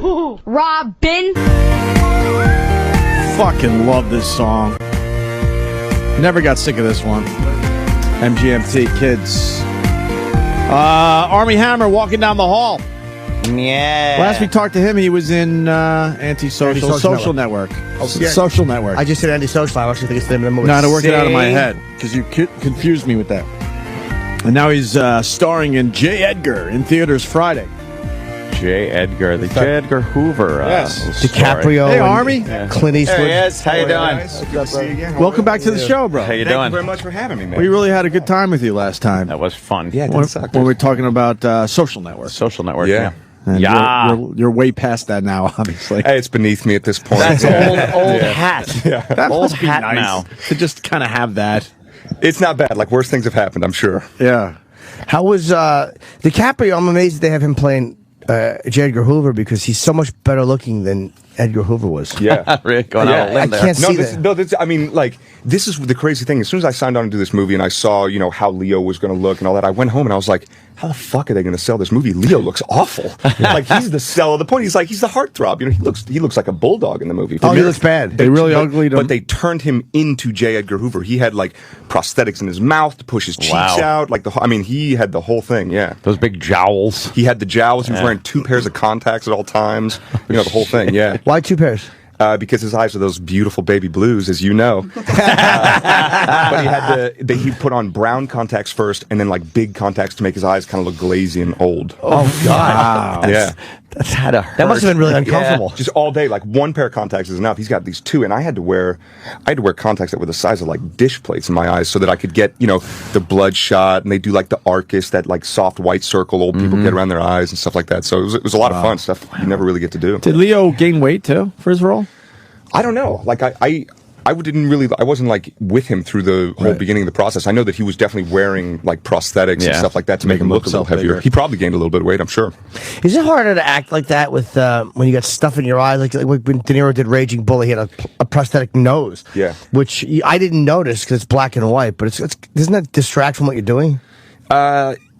Robin. Fucking love this song. Never got sick of this one. MGMT Kids. Armie Hammer walking down the hall. Yeah. Last we talked to him, he was in Social Network. Oh, yeah. Social Network. I just said Antisocial. I actually think it's the name of the movie. No, to work it out of my head because you confused me with that. And now he's starring in J. Edgar in theaters Friday. J. Edgar, the J. Edgar Hoover. Yes. DiCaprio. Hey, Armie. Clint Eastwood. There he is. How you doing? Guys. Good to see you again. Welcome back to the show, bro. How you Thank doing? you very much for having me, man. We really had a good time with you last time. That was fun. Yeah, it when, didn't suck. when we were talking about Social Network. Social Network. Yeah. And Yeah. You're way past that now, obviously. Hey, it's beneath me at this point. That's old hat. That Old must be hat nice now. to just kind of have that. It's not bad. Like, worse things have happened, I'm sure. Yeah. How was DiCaprio? I'm amazed that they have him playing J. Edgar Hoover because he's so much better looking than Edgar Hoover was. Yeah. Really going out on a limb there. I can't see that. I mean, like, this is the crazy thing. As soon as I signed on to do this movie and I saw, how Leo was going to look and all that, I went home and I was like, how the fuck are they going to sell this movie? Leo looks awful. Like, he's the sell of the point. He's the heartthrob. He looks like a bulldog in the movie. Oh, he looks bad. They really ugly him. But they turned him into J. Edgar Hoover. He had, like, prosthetics in his mouth to push his cheeks out. Like, he had the whole thing, yeah. Those big jowls. He had the jowls. He was wearing 2 pairs of contacts at all times. The whole thing, yeah. Why 2 pairs? Because his eyes are those beautiful baby blues, as you know. But he had he put on brown contacts first, and then like big contacts to make his eyes kind of look glazy and old. Oh God! Wow. Yeah, That's had to hurt. That must have been really uncomfortable. yeah. Just all day, like 1 pair of contacts is enough. He's got these 2, and I had to wear contacts that were the size of like dish plates in my eyes, so that I could get the bloodshot, and they do like the Arcus, that like soft white circle old people get around their eyes and stuff like that. So it was a lot of fun stuff you never really get to do. Did Leo gain weight too for his role? I don't know. Like I wasn't like with him through the whole beginning of the process. I know that he was definitely wearing like prosthetics and stuff like that to make him look a little heavier. bigger. He probably gained a little bit of weight, I'm sure. Is it harder to act like that with when you got stuff in your eyes? Like when De Niro did Raging Bull, he had a prosthetic nose. Yeah. Which I didn't notice because it's black and white. But doesn't that distract from what you're doing?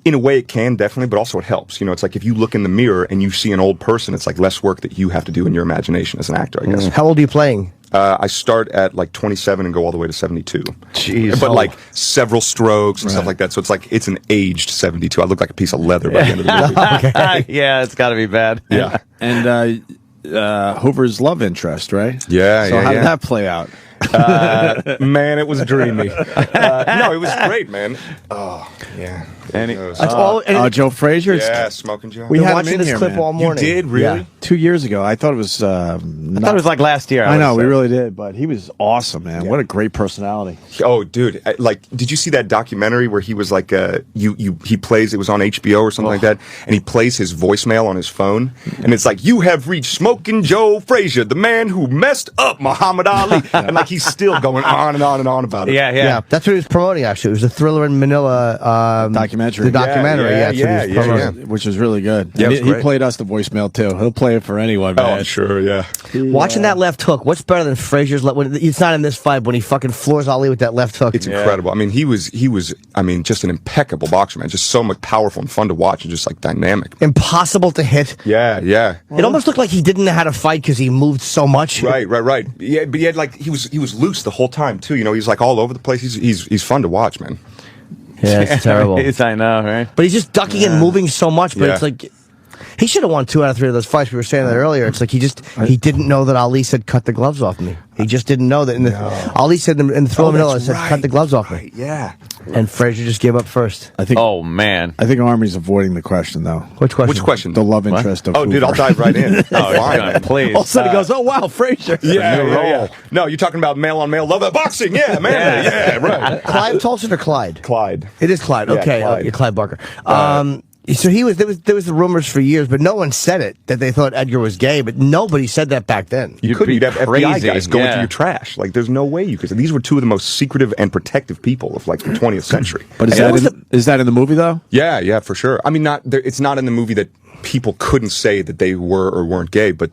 In a way, it can definitely, but also it helps. It's like if you look in the mirror and you see an old person, it's like less work that you have to do in your imagination as an actor, I guess. How old are you playing? I start at like 27 and go all the way to 72. Jeez. But like several strokes and stuff like that. So it's an aged 72. I look like a piece of leather by the end of the movie. Okay. Yeah, it's got to be bad. Yeah. And Hoover's love interest, right? Yeah, So how did that play out? Man, it was dreamy. No, it was great, man. Oh, yeah. That's all. Joe Frazier? Yeah, Smoking Joe. We Been had him watching in this here, clip man. all morning. You did? Really? Yeah. 2 years ago. I thought it was I thought it was like last year. I know, we was, really did, but he was awesome, man. What a great personality. Oh, dude! Like, did you see that documentary where he was like, he plays? It was on HBO or something like that, and he plays his voicemail on his phone, and it's like, "You have reached Smoking Joe Frazier, the man who messed up Muhammad Ali," and like he's still going on and on and on about it. Yeah. That's what he was promoting. Actually, it was the Thriller in Manila Documentary. The documentary. Yeah, that's what he was promoting. Which was really good. Yeah, And it was he great. played us the voicemail, too. He'll play it for anyone, man. Oh, I'm sure. Yeah. Watching that left hook, what's better than Frazier's left? When it's not in this fight, when he fucking floors Ali with that left hook. It's incredible. I mean, he was. I mean, just an impeccable boxer, man. Just so much powerful and fun to watch, and just like dynamic. Impossible to hit. Yeah. It almost looked like he didn't know how to fight because he moved so much. Right. Yeah, but he had like he was loose the whole time too. He's like all over the place. He's fun to watch, man. Yeah, it's terrible. I know, right? But he's just ducking and moving so much. But it's like he should have won 2 out of 3 of those fights. We were saying that earlier. It's like he didn't know that Ali said cut the gloves off me. He just didn't know that. Ali said in the Thriller Manila said cut the gloves off me. Yeah. And Frazier just gave up first. I think. Oh, man. I think Armie's avoiding the question, though. Which question? Which question? The love interest of Oh, dude, I'll Hoover. dive right in. Oh, Fine, man. please. All of a sudden he goes, oh, wow, Frazier. Yeah. No, you're talking about male on male love at boxing. Yeah, man. Yeah, right. Clive Tolson or Clyde? Clyde. It is Clyde. Yeah, Okay, Clyde. Clyde Barker. So there was the rumors for years, but no one said it that they thought Edgar was gay. But nobody said that back then. You couldn't. be You'd have FBI crazy, guys going yeah. through your trash. Like, there's no way you could. These were 2 of the most secretive and protective people of like the 20th century. But is that in the movie, though? Yeah, for sure. I mean, it's not in the movie that people couldn't say that they were or weren't gay, but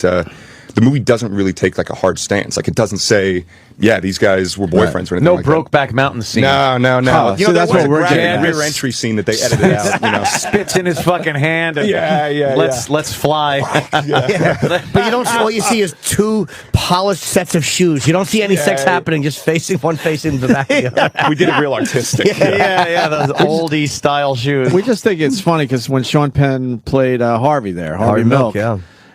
the movie doesn't really take like a hard stance. Like it doesn't say, yeah, these guys were boyfriends or anything. No like Brokeback Mountain scene. No. Oh, You know, that's what we're getting at. rear entry scene that they edited out. You know, Spits in his fucking hand. And let's fly. But you don't see, all you see is two polished sets of shoes. You don't see any sex happening, just facing one face into the back of the other. we did it real artistic. Those oldie style shoes. We just think it's funny because when Sean Penn played Harvey there, Harvey Milk,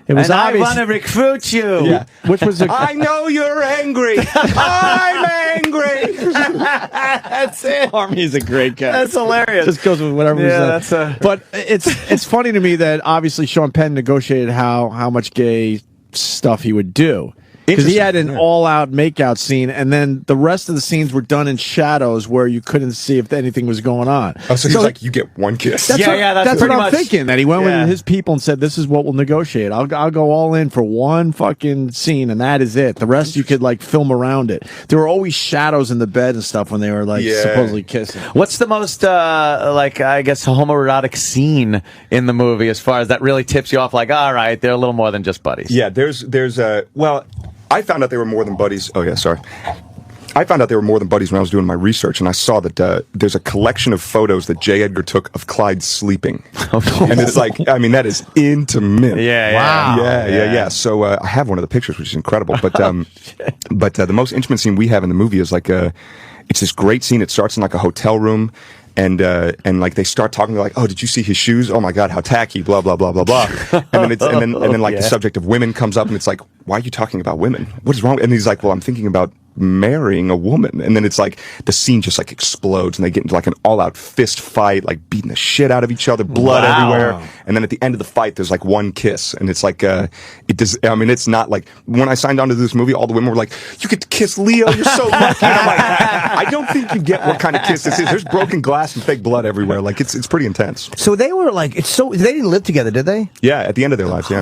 it was and obvious. I want to recruit you. Yeah, which was I know you're angry. I'm angry. That's it. Armie's a great guy. That's hilarious. Just goes with whatever. But it's funny to me that obviously Sean Penn negotiated how much gay stuff he would do. Because he had an all-out makeout scene, and then the rest of the scenes were done in shadows where you couldn't see if anything was going on. Oh, so he's like, you get one kiss. That's that's what I'm much thinking. That he went with his people and said, "This is what we'll negotiate. I'll go all in for one fucking scene, and that is it. The rest you could like film around it." There were always shadows in the bed and stuff when they were like supposedly kissing. What's the most I guess homoerotic scene in the movie as far as that really tips you off? Like, all right, they're a little more than just buddies. Yeah, there's I found out they were more than buddies. Oh, yeah, sorry. I found out they were more than buddies when I was doing my research, and I saw that there's a collection of photos that J. Edgar took of Clyde sleeping. And it's like, I mean, that is intimate. Yeah. So I have one of the pictures, which is incredible. But the most intimate scene we have in the movie is like it's this great scene. It starts in like a hotel room. And like they start talking like, oh, did you see his shoes? Oh my God, how tacky, blah blah blah blah blah. And then like the subject of women comes up, and it's like, why are you talking about women? What is wrong? And he's like, well, I'm thinking about marrying a woman. And then it's like the scene just like explodes, and they get into like an all-out fist fight, like beating the shit out of each other, blood everywhere. And then at the end of the fight, there's like one kiss, and it's like it's not like when I signed on to this movie, all the women were like, you get to kiss Leo, you're so lucky. And I'm like, I don't think you get what kind of kiss this is. There's broken glass and fake blood everywhere. Like it's pretty intense. So they were like, they didn't live together, did they? Yeah, at the end of their lives, yeah.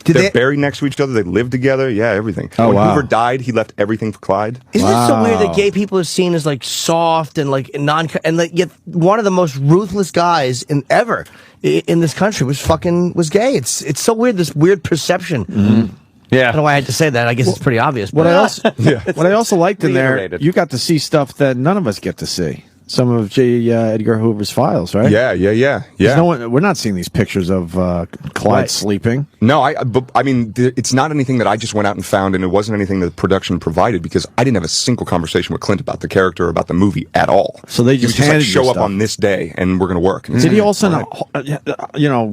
They're buried next to each other. They lived together. Yeah, everything. When Hoover died, he left everything for Clyde. Isn't it so weird that gay people are seen as like soft and like yet one of the most ruthless guys ever in this country was gay. It's so weird, this weird perception. Mm-hmm. Yeah, I don't know why I had to say that. I guess it's pretty obvious. What I also liked in there, you got to see stuff that none of us get to see. Some of J. Edgar Hoover's files, right? Yeah. We're not seeing these pictures of Clyde sleeping. No, I mean, it's not anything that I just went out and found, and it wasn't anything that the production provided, because I didn't have a single conversation with Clint about the character or about the movie at all. So they just like, show up on this day, and we're going to work. Did he also,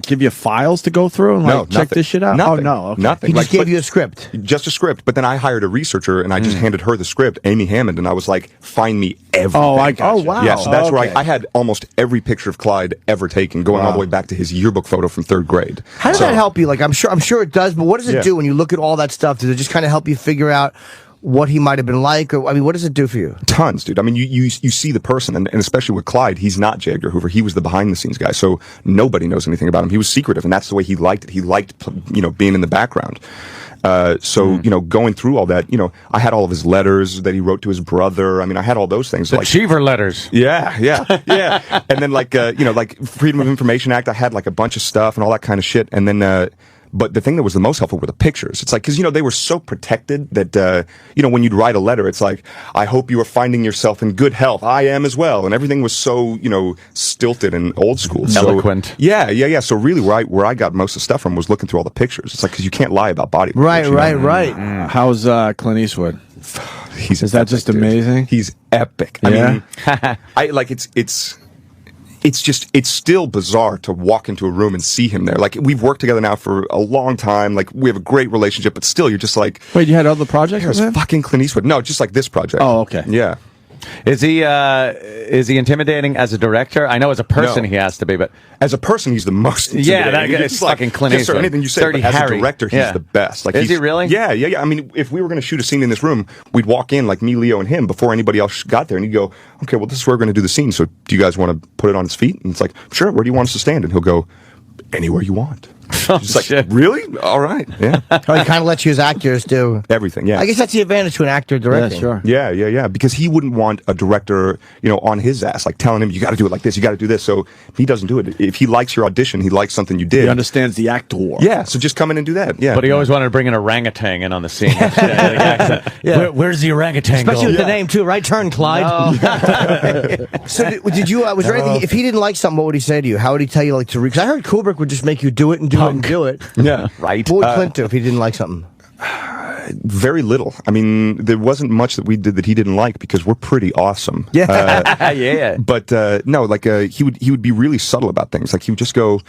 give you files to go through and check this shit out? Nothing, oh, no, okay. Nothing. He just gave you a script. Just a script, but then I hired a researcher, and I just handed her the script, Amy Hammond, and I was like, find me everything. Oh, I got you. Wow. Yeah, so that's where I had almost every picture of Clyde ever taken, going all the way back to his yearbook photo from 3rd grade. How does that help you? Like, I'm sure it does, but what does it do when you look at all that stuff? Does it just kind of help you figure out what he might have been like? Or, I mean, what does it do for you? Tons, dude. I mean, you see the person, and especially with Clyde, he's not J. Edgar Hoover. He was the behind-the-scenes guy, so nobody knows anything about him. He was secretive, and that's the way he liked it. He liked, being in the background. Going through all that, I had all of his letters that he wrote to his brother. I mean, I had all those things. The Cheever letters. Yeah. And then like Freedom of Information Act, I had like a bunch of stuff and all that kind of shit. And then, but the thing that was the most helpful were the pictures. It's like, because, they were so protected that, when you'd write a letter, it's like, I hope you are finding yourself in good health. I am as well. And everything was so, stilted and old school. Eloquent. So, yeah. So really where I got most of the stuff from was looking through all the pictures. It's like, because you can't lie about body. Right. How's Clint Eastwood? Is that just amazing? He's epic. I mean, it's still bizarre to walk into a room and see him there. Like, we've worked together now for a long time. Like, we have a great relationship, but still, you're just like... Wait, you had other projects? There's fucking Clint Eastwood. No, just like this project. Oh, okay. Yeah. Is he intimidating as a director? I know as a person he has to be, but as a person he's the most intimidating. Yeah, that guy's fucking Clint Eastwood. Anything you say, but as a director he's the best. Like, is he really? Yeah. I mean, if we were going to shoot a scene in this room, we'd walk in like me, Leo, and him before anybody else got there, and he'd go, "Okay, well, this is where we're going to do the scene. So, do you guys want to put it on its feet?" And it's like, "Sure. Where do you want us to stand?" And he'll go, "Anywhere you want." Just like, really? All right. Yeah. He kind of lets you as actors do Everything. Yeah. I guess that's the advantage to an actor directing. Yeah, sure. Yeah. Because he wouldn't want a director, on his ass, like telling him, you got to do it like this, you got to do this. So he doesesn't do it. If he likes your audition, he likes something you did. He understands the actor. Yeah. So just come in and do that. Yeah. But he always wanted to bring an orangutan in on the scene. Where's the orangutan? Especially with the name too, right turn, Clyde. So did you? Was there anything? If he didn't like something, what would he say to you? How would he tell you to? Because I heard Kubrick would just make you do it and do it and do it. Yeah. Right. What would Clint do if he didn't like something? Very little. I mean, there wasn't much that we did that he didn't like because we're pretty awesome. Yeah. Yeah. But no, like he would be really subtle about things. Like he would just go.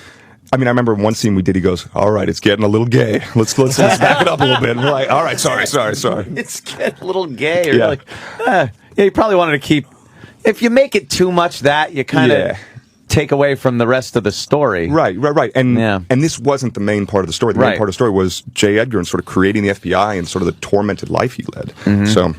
I mean, I remember one scene we did. He goes, "All right, it's getting a little gay. Let's back it up a little bit." And we're like, "All right, sorry." It's getting a little gay. Or Yeah. like, yeah, you probably wanted to keep. If you make it too much, that you kind of take away from the rest of the story. Right. And this wasn't the main part of the story. The main part of the story was J. Edgar and sort of creating the FBI and sort of the tormented life he led. Mm-hmm. So.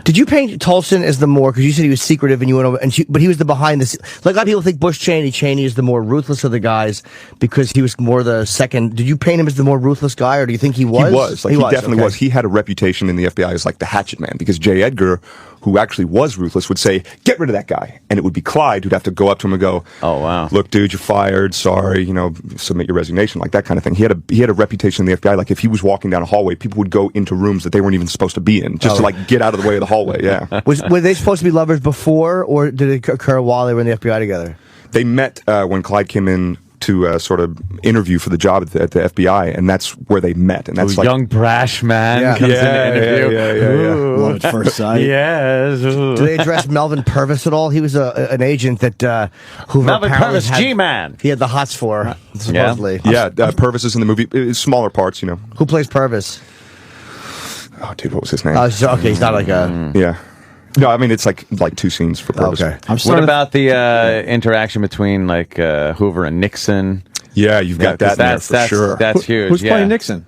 Did you paint Tolson as the more, because you said he was secretive and you went over, but he was the behind the scenes. Like a lot of people think Bush Cheney is the more ruthless of the guys because he was more the second. Did you paint him as the more ruthless guy, or do you think he was? He was. He definitely was. He had a reputation in the FBI as like the hatchet man because J. Edgar, who actually was ruthless, would say, "Get rid of that guy." And it would be Clyde who'd have to go up to him and go, "Oh, wow. Look, dude, you're fired. Sorry, submit your resignation," like that kind of thing. He had a reputation in the FBI. Like if he was walking down a hallway, people would go into rooms that they weren't even supposed to be in just to like get out of the way of the hallway. Yeah. Were they supposed to be lovers before, or did it occur while they were in the FBI together? They met when Clyde came in to sort of interview for the job at the FBI, and that's where they met. And that's like young brash man comes in to interview. Yeah. Love at first sight. Yes. Do they address Melvin Purvis at all? He was an agent that Hoover Melvin apparently Purvis, had- G-Man. He had the hots for, supposedly. Yeah, Purvis is in the movie. Smaller parts, Who plays Purvis? Oh, dude, what was his name? Okay, he's not like a... Yeah. No, I mean, it's like 2 scenes for Purvis. Okay. What about the interaction between Hoover and Nixon? Yeah, you've got that in there for sure. That's huge. Who's playing Nixon?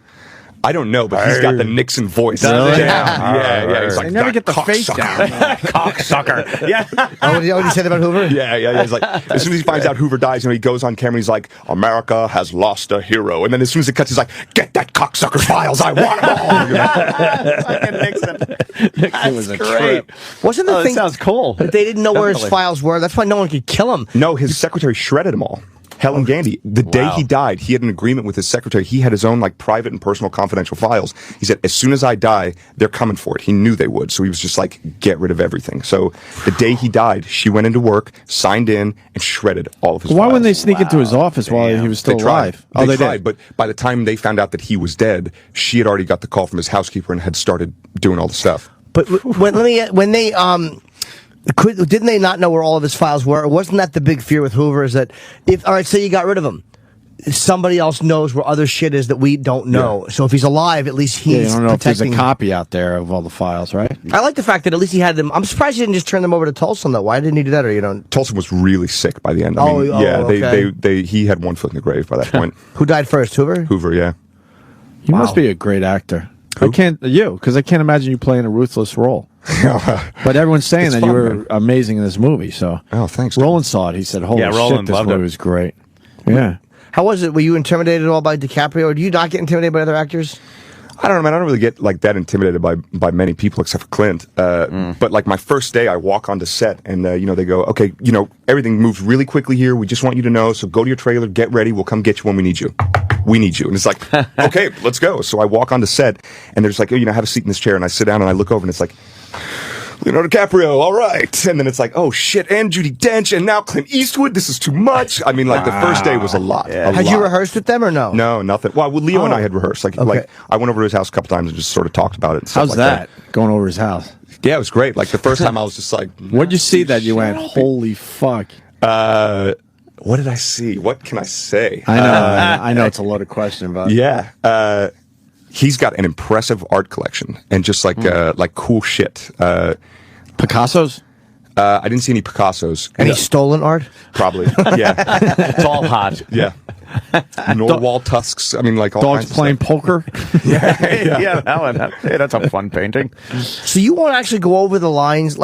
I don't know, but he's got the Nixon voice. Does he? Yeah. He's like, They never get the face cocksucker. down. Cocksucker. Yeah. What did he say about Hoover? Yeah. He's like, as soon as he finds out Hoover dies, he goes on camera and he's like, "America has lost a hero." And then as soon as it cuts, he's like, "Get that cocksucker's files. I want them all." Fucking Nixon. Nixon was a Great. Wasn't the That thing... sounds cool. But they didn't know where his Definitely. files were. That's why no one could kill him. No, his secretary shredded them all. Helen Gandy. The day he died, he had an agreement with his secretary. He had his own private and personal confidential files. He said, as soon as I die, they're coming for it. He knew they would. So he was just like, get rid of everything. So the day he died, she went into work, signed in, and shredded all of his files. Why wouldn't they sneak into his office while he was still They tried. alive? They They tried, did. but by the time they found out that he was dead, she had already got the call from his housekeeper and had started doing all the stuff. But when they didn't they not know where all of his files were? Or wasn't that the big fear with Hoover? Is that all right, say you got rid of him, somebody else knows where other shit is that we don't know. Yeah. So if he's alive, at least he's you don't know protecting. if there's a copy out there of all the files, right? I like the fact that at least he had them. I'm surprised he didn't just turn them over to Tolson though. Why didn't he do that? Or Tolson was really sick by the end. He had one foot in the grave by that point. Who died first, Hoover? Hoover, yeah. You must be a great actor. Who? Because I can't imagine you playing a ruthless role. But everyone's saying that you were amazing in this movie. So, thanks. Roland saw it. He said, "Holy shit, Roland this loved movie it. was great." Yeah. How was it? Were you intimidated at all by DiCaprio? Or do you not get intimidated by other actors? I don't know, man. I don't really get that intimidated by many people except for Clint. But my first day, I walk onto set and they go, "Okay, everything moves really quickly here. We just want you to know. So go to your trailer, get ready. We'll come get you when we need you. We need you." And it's like, okay, let's go. So I walk onto set and there's like, have a seat in this chair. And I sit down and I look over and it's like, Leonardo DiCaprio, all right. And then it's like, oh shit, and Judi Dench, and now Clint Eastwood. This is too much. I mean, the first day was a lot. Yeah. Had you rehearsed with them or no? No, nothing. Well, Leo and I had rehearsed. I went over to his house a couple times and just sort of talked about it. And stuff How's like that? Going over his house? Yeah, it was great. The first time I was just like, what'd you see that you went, holy fuck? What did I see? What can I say? I know it's a loaded question, but yeah. He's got an impressive art collection and just cool shit. Picasso's? I didn't see any Picasso's. Any stolen art? Probably. Yeah. It's all hot. Yeah. Narwhal tusks. I mean, all dogs kinds playing of stuff. poker? Yeah, that one. Hey, that's a fun painting. So you won't actually go over the lines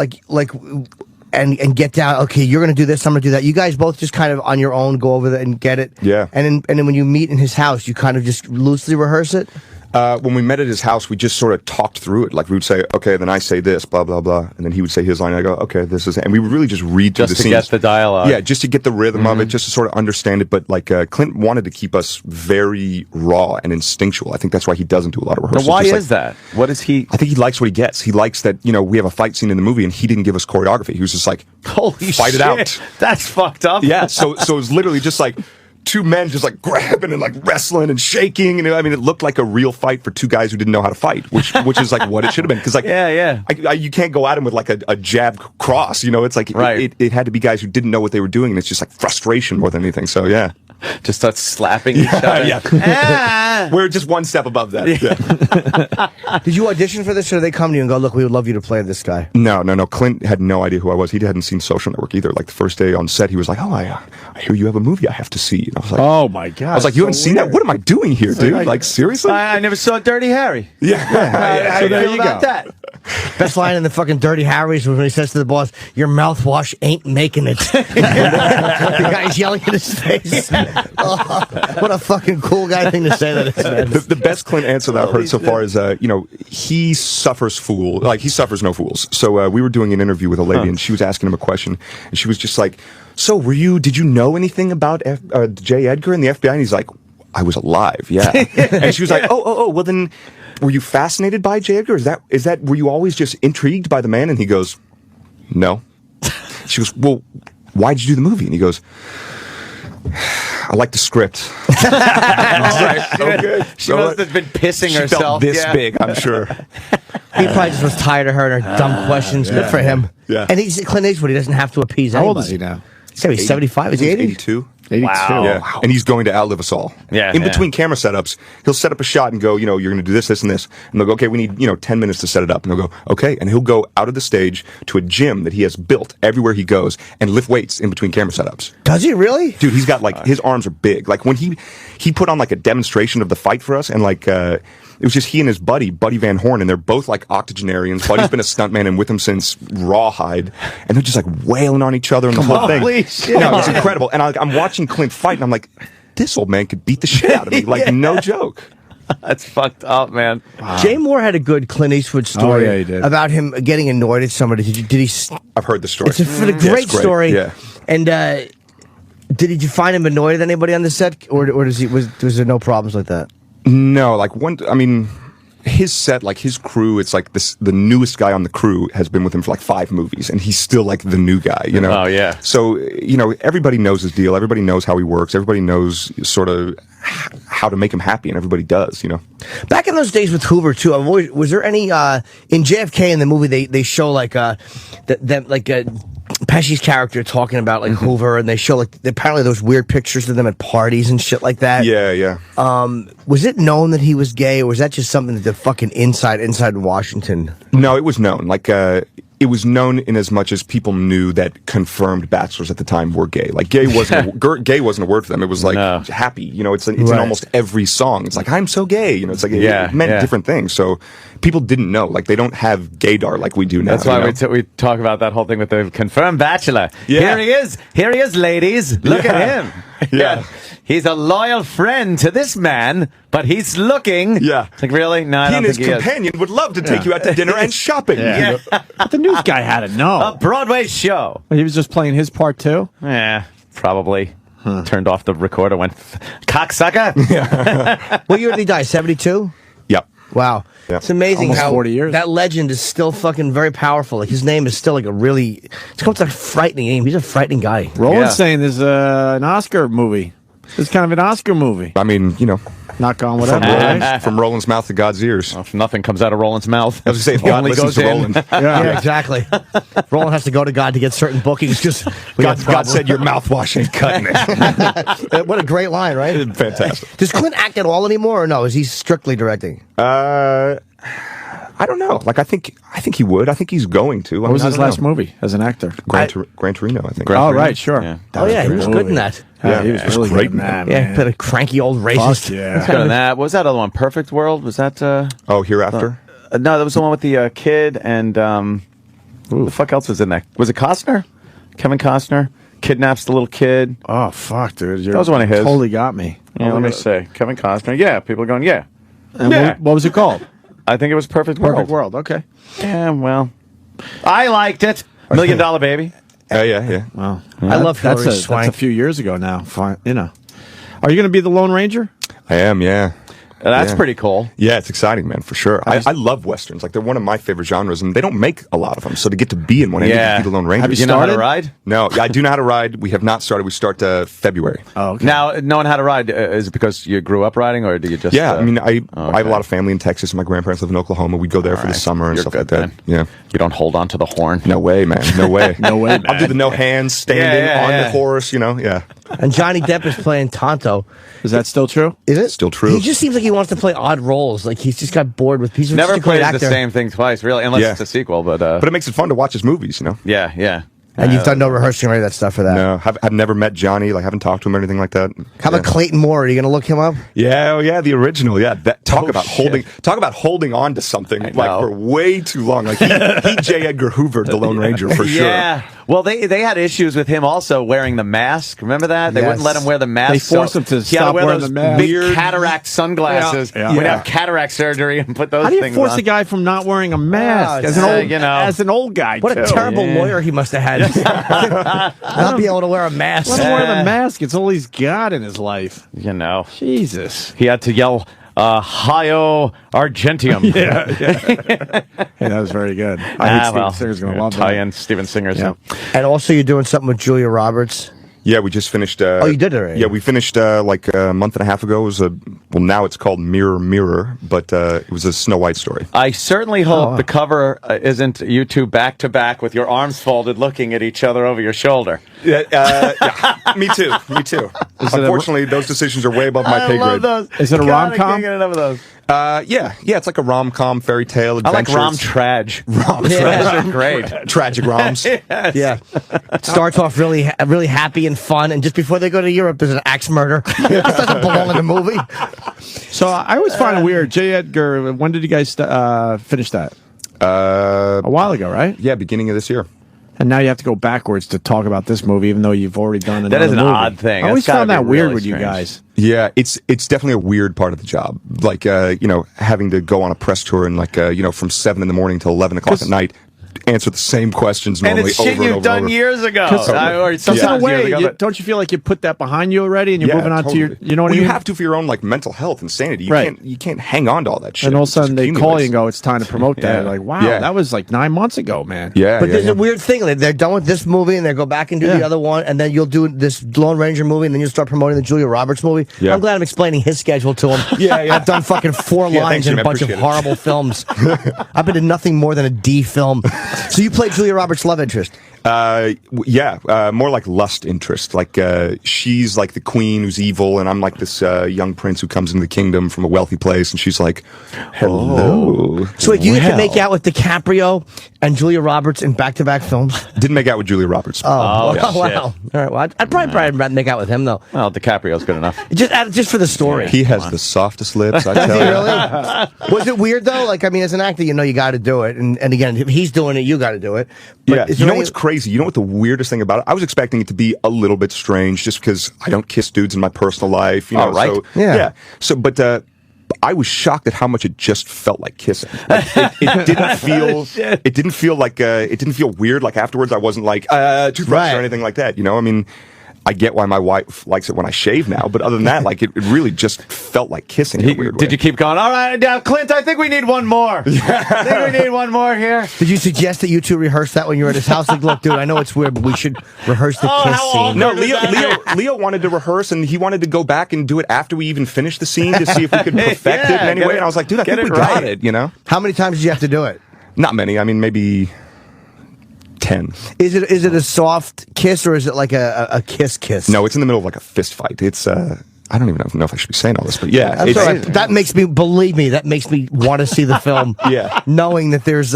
and get down. Okay, you're going to do this. I'm going to do that. You guys both just kind of on your own go over that and get it. Yeah. And then when you meet in his house, you kind of just loosely rehearse it. When we met at his house, we just sort of talked through it. Like, we would say, okay, then I say this, blah, blah, blah. And then he would say his line, and I go, okay, this is it. And we would really just read through the scenes. Just to get the dialogue. Yeah, just to get the rhythm of it, just to sort of understand it. But, like, Clint wanted to keep us very raw and instinctual. I think that's why he doesn't do a lot of rehearsals. Now, why is that? What is he? I think he likes what he gets. He likes that, we have a fight scene in the movie, and he didn't give us choreography. He was just like, holy fight shit. it out. That's fucked up. Yeah, so it was literally just like two men just like grabbing and like wrestling and shaking, and I mean, it looked like a real fight for two guys who didn't know how to fight, which is like what it should have been. Because like, you can't go at him with like a jab cross, It's like it had to be guys who didn't know what they were doing, and it's just like frustration more than anything. So yeah, just start slapping each other. Yeah. We're just one step above that. Yeah. Did you audition for this, or did they come to you and go, "Look, we would love you to play this guy"? No. Clint had no idea who I was. He hadn't seen Social Network either. Like the first day on set, he was like, "Oh, I hear you have a movie I have to see." And I was like, "Oh my god!" I was like, "You haven't seen that? What am I doing here, dude? Like seriously?" I never saw Dirty Harry. Yeah. So there you go. That. Best line in the fucking Dirty Harry's was when he says to the boss, "Your mouthwash ain't making it." The guy's yelling in his face. Oh, what a fucking cool guy thing to say that is, man. The best Clint answer that I've heard so far is, he suffers he suffers no fools. So we were doing an interview with a lady, and she was asking him a question, and she was just like, "So did you know anything about J. Edgar and the FBI?" And he's like, "I was alive, yeah." And she was like, oh, well then, were you fascinated by J. Edgar? Is that were you always just intrigued by the man? And he goes, "No." She goes, "Well, why'd you do the movie?" And he goes, "I like the script." Okay. She must have been pissing she herself. Felt this big, I'm sure. He probably just was tired of her and her dumb questions. Good for him. Yeah. And he's Clint Eastwood. He doesn't have to appease anybody. How old is he now? He's 75. Is he 80? 82. 82. Wow. Yeah. And he's going to outlive us all. Yeah. In between camera setups, he'll set up a shot and go, you're going to do this, this, and this. And they'll go, okay, we need, 10 minutes to set it up. And they'll go, okay. And he'll go out of the stage to a gym that he has built everywhere he goes and lift weights in between camera setups. Does he really? Dude, he's got his arms are big. Like when he put on like a demonstration of the fight for us, and it was just he and his buddy Van Horn, and they're both like octogenarians. Buddy's been a stuntman and with him since Rawhide, and they're just like wailing on each other and the whole thing. Holy shit. No, it's incredible. And I'm watching Clint fight, and I'm like, this old man could beat the shit out of me. Like, no joke. That's fucked up, man. Wow. Jay Moore had a good Clint Eastwood story he did. about him getting annoyed at somebody. Did he? I've heard the story. It's a great story. Yeah. And did you find him annoyed at anybody on the set, or was there no problems like that? No, his set, like his crew, it's like the newest guy on the crew has been with him for like 5 movies, and he's still like the new guy, Oh, yeah. So, everybody knows his deal. Everybody knows how he works. Everybody knows sort of how to make him happy, and everybody does, Back in those days with Hoover too, was there any in JFK in the movie they show Pesci's character talking about like Hoover, and they show apparently those weird pictures of them at parties and shit like that. Yeah. Was it known that he was gay, or was that just something that the fucking inside Washington? No, it was known. It was known in as much as people knew that confirmed bachelors at the time were gay. Like gay wasn't a word for them. It was like happy. It's in almost every song. It's like, I'm so gay. It's like it meant different things. So people didn't know. Like they don't have gaydar like we do now. That's why we talk about that whole thing with the confirmed bachelor. Yeah. Here he is, ladies. Look at him. Yeah. He's a loyal friend to this man, but he's looking. Yeah. It's like, really? No, I don't think he is. He and his companion would love to take you out to dinner and shopping. Yeah. But the news guy had to know. A Broadway show. He was just playing his part too? Yeah, probably. Turned off the recorder, went, cocksucker. What year did he die? 72? Yep. Wow. Yeah. It's amazing Almost how 40 years. that legend is still fucking very powerful. Like his name is still like it's a frightening name. He's a frightening guy. Roland's saying there's an Oscar movie. It's kind of an Oscar movie. I mean, Knock on whatever. from Roland's mouth to God's ears. Well, if nothing comes out of Roland's mouth. I was going to say, if God only listens goes to in. Roland. Yeah, exactly. Roland has to go to God to get certain bookings because God said your mouthwash ain't cutting it. What a great line, right? Fantastic. Does Clint act at all anymore, or no? Is he strictly directing? I don't know. I think he would. I think he's going to. What was his last movie as an actor? Gran Torino, I think. Oh, right, sure. Yeah. He was good in that. Yeah, he was really great good in that. Yeah, but a cranky old racist. Yeah. Good on that. What was that other one? Perfect World? Was that? Oh, Hereafter? No, that was the one with the kid and. Who the fuck else was in that? Was it Costner? Kevin Costner kidnaps the little kid. Oh fuck, dude! That was one of his. Totally got me. Yeah, let me see. Kevin Costner. Yeah, people are going. Yeah. And what was it called? I think it was Perfect World. Perfect World. Okay. Yeah. Well, I liked it. $1 Million Baby. Yeah. Wow. I love Hilary That's Swank. a few years ago now. Fine. You know. Are you going to be the Lone Ranger? I am, yeah. That's pretty cool. Yeah, it's exciting, man, for sure. I love westerns. Like, they're one of my favorite genres, and they don't make a lot of them. So to get to be in one and to be the Lone Ranger. Have you know how to ride? No, I do know how to ride. We have not started. We start February. Oh, okay. Now, knowing how to ride, is it because you grew up riding, or do you just... Yeah, I mean, I have a lot of family in Texas, and my grandparents live in Oklahoma. We'd go there for the summer and stuff like that. Then. Yeah. You don't hold on to the horn. No way, man. No way. No way, man. I'll do the no hands, standing on the horse, yeah. And Johnny Depp is playing Tonto. Is that still true? Is it still true? He just seems like he wants to play odd roles. Like he's just got bored with. He's Never just a great plays the actor. same thing twice, really, unless it's a sequel. But it makes it fun to watch his movies, Yeah. And you've done no rehearsing or any of that stuff for that. No, I've never met Johnny. Like, haven't talked to him or anything like that. How about Clayton Moore? Are you going to look him up? Yeah, the original. Yeah, talk about holding on to something like for way too long. Like he J. Edgar Hoover, the Lone Ranger, for sure. Yeah. Well, they had issues with him also wearing the mask. Remember that? They wouldn't let him wear the mask. They forced him to stop wearing the mask. Big cataract sunglasses. Yeah. We'd have cataract surgery and put those How do things you force on. a guy from not wearing a mask as an old guy? What a terrible lawyer he must have had. Not be able to wear a mask. Let him wear the mask. It's all he's got in his life. Jesus. He had to yell, Hi-yo Argentium. Hey, that was very good. I think Steven Singer's going to love that. Tie-in Steven Singer. Yeah. And also you're doing something with Julia Roberts. Yeah, we just finished. You did it already? Yeah, we finished like a month and a half ago. It was now it's called Mirror Mirror, but it was a Snow White story. I certainly hope the cover isn't you two back to back with your arms folded looking at each other over your shoulder. Yeah, me too. Unfortunately, those decisions are way above my pay grade. Those. Is it a rom-com? Can't get enough of those. Yeah, it's like a rom-com fairy tale I like adventure. rom-trage. Rom-trage. Those are great. Tragic roms. Yes. Yeah. Starts off really happy and fun, and just before they go to Europe, there's an axe murder. It just doesn't belong in the movie. So I always find it weird. J. Edgar, when did you guys finish that? A while ago, right? Yeah, beginning of this year. And now you have to go backwards to talk about this movie, even though you've already done another That is an movie. odd thing. I always That's gotta found that be weird really with you strange. guys. Yeah, it's definitely a weird part of the job. Like, having to go on a press tour and from 7 in the morning till 11 o'clock at night, answer the same questions And normally it's shit over and you've over done and over. years ago. Or In a sometimes way, years ago. don't you feel like you put that behind you already, and you're moving on to your, you know what I mean? You have to for your own mental health and sanity. You can't hang on to all that shit. And all of a It just sudden they call accumulates. you and go, it's time to promote that. Like, wow, that was like 9 months ago, man. Yeah, But there's a weird thing. They're done with this movie, and they go back and do the other one, and then you'll do this Lone Ranger movie, and then you'll start promoting the Julia Roberts movie. Yeah. I'm glad I'm explaining his schedule to him. I've done fucking 4 lines thanks, in Jim. a I bunch of appreciate it. horrible films. I've been in nothing more than a D film. So you played Julia Roberts' love interest. More like lust interest. Like she's like the queen who's evil, and I'm like this young prince who comes into the kingdom from a wealthy place, and she's like, "Hello." So wait, you get to make out with DiCaprio and Julia Roberts in back-to-back films? Didn't make out with Julia Roberts. Wow. shit. All right, well, I'd probably make out with him, though. Well, DiCaprio's good enough. Just for the story. He has the softest lips, I Does tell he you. really? Was it weird though? Like, I mean, as an actor, you got to do it, and again, if he's doing it, you got to do it. But Yeah, is you there know what's crazy? You know what the weirdest thing about it? I was expecting it to be a little bit strange, just because I don't kiss dudes in my personal life. You know, right. So, Yeah. So, but I was shocked at how much it just felt like kissing. Like, it didn't feel. It didn't feel like. It didn't feel weird. Like afterwards, I wasn't like toothbrush or anything like that. You know, I mean. I get why my wife likes it when I shave now, but other than that, like it really just felt like kissing in a weird way. Did you keep going? All right, now, Clint, I think we need one more. I think we need one more here. Did you suggest that you two rehearse that when you were at his house? Like, look, dude, I know it's weird, but we should rehearse the kiss how scene. awkward. No, Does Leo wanted to rehearse, and he wanted to go back and do it after we even finished the scene to see if we could perfect it in any way. And I was like, dude, I think we got it, you know? How many times did you have to do it? Not many. I mean, maybe 10. Is it a soft kiss, or is it like a kiss? No, it's in the middle of like a fist fight. It's, I don't even know if I should be saying all this, but yeah. I'm sorry, that makes me, believe me, that makes me want to see the film. Yeah. Knowing that there's,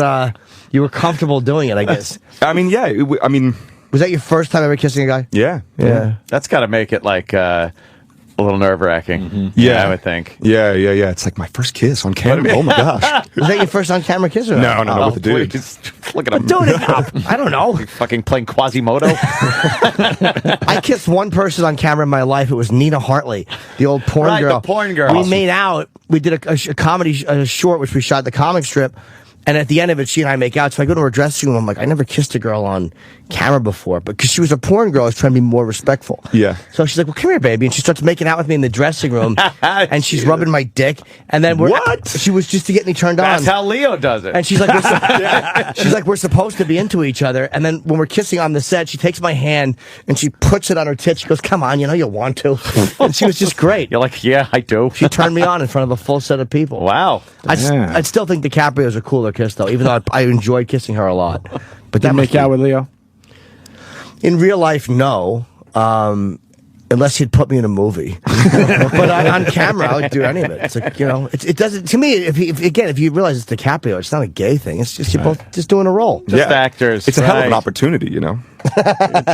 you were comfortable doing it, I guess. I mean, yeah. Was that your first time ever kissing a guy? Yeah. Yeah. That's got to make it like a little nerve-wracking. Yeah. I would think. Yeah. It's like my first kiss on camera. Oh my gosh. Was that your first on-camera kiss? Or No, with the dude. Please. Look at him. Dude, I don't know. Fucking playing Quasimodo. I kissed one person on camera in my life. It was Nina Hartley, the old porn girl. The porn girl. We made out. We did a comedy short, which we shot the comic strip. And at the end of it, she and I make out. So I go to her dressing room. I'm like, I never kissed a girl on camera before. But because she was a porn girl, I was trying to be more respectful. Yeah. So she's like, well, come here, baby. And she starts making out with me in the dressing room. And she's rubbing my dick. And then she was just to get me turned on. That's how Leo does it. And she's like, we're supposed to be into each other. And then when we're kissing on the set, she takes my hand and she puts it on her tit. She goes, come on, you know you want to. And she was just great. You're like, yeah, I do. She turned me on in front of a full set of people. Wow. I still think DiCaprio's a cooler kiss, though, even though I enjoyed kissing her a lot. But Did you make out with Leo? In real life, no. Unless he'd put me in a movie. But on camera, I would do any of it. It's like, you know, it doesn't, to me, if you realize it's DiCaprio, it's not a gay thing. It's just, you're both just doing a role. Just actors. It's a hell of an opportunity, you know?